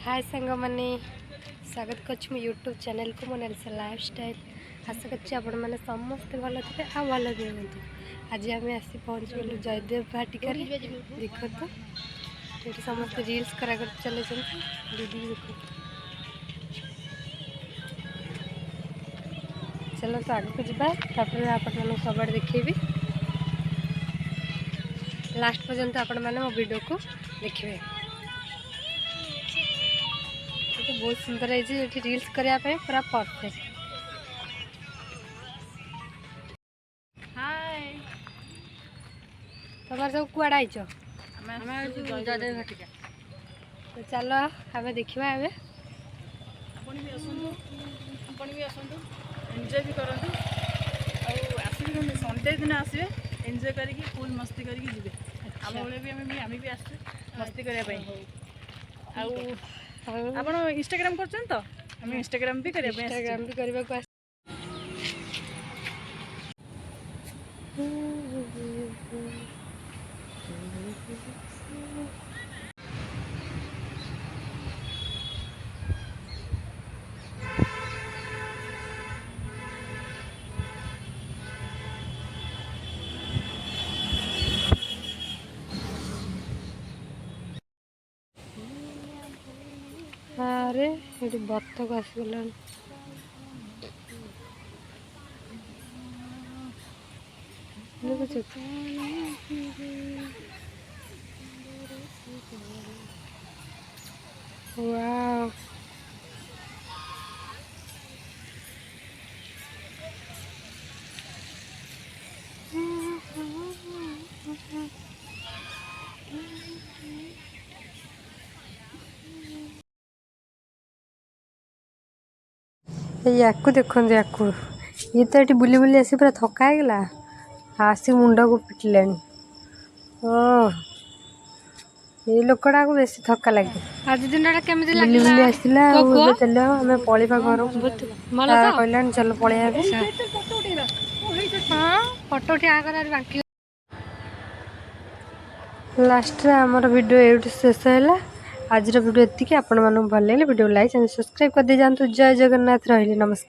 हाय सांग मैंने स्वागत कर यूट्यूब चैनल को मो नेल्सा लाइफस्टाइल। आशा कर समस्ते भल थे आ भल भी हूँ। आज आम आसी पहुँच गलु जयदेव भाटिका देखो तो ये समस्त रील्स करा चले दीदी देखो। चलो तो आगे को जावा आप सब देखी लास्ट पर्यंत आपण मैंने मो वीडियो को देखिए। तो बहुत सुंदर है ये रील्स करने पूरा परफेक्ट। हाय तुम सब कुआड़ा आईच जयदेव भाटिका। तो चलो आम देखा ए आपण भी आसतु एंजॉय भी करतु आसिक संडे दिन आसवे एंजॉय करके फुल मस्ती करके जीवे। आम बेले भी आम भी आसु मस्ती करने आप इंस्टाग्राम कर तो आम इंस्टाग्राम भी करने को अरे ये बत्तक आसगला वाव या देखो या ये तो ये बुली बुली आसी पूरा थका गला आसी मुंड को पिटले। ये लोकटा को बेसी थका लगे। आज दिन केमी बुली बुली आसला चलो आम पलैबा घर कहलानी चलो पलैया फटो उठा बाकी लास्ट आमर वीडियो ये शेष है। आज वीडियो ये आपण मानू भल लगे वीडियो लाइक एंड सब्सक्राइब कर दे जातु। जय जगन्नाथ रही नमस्कार।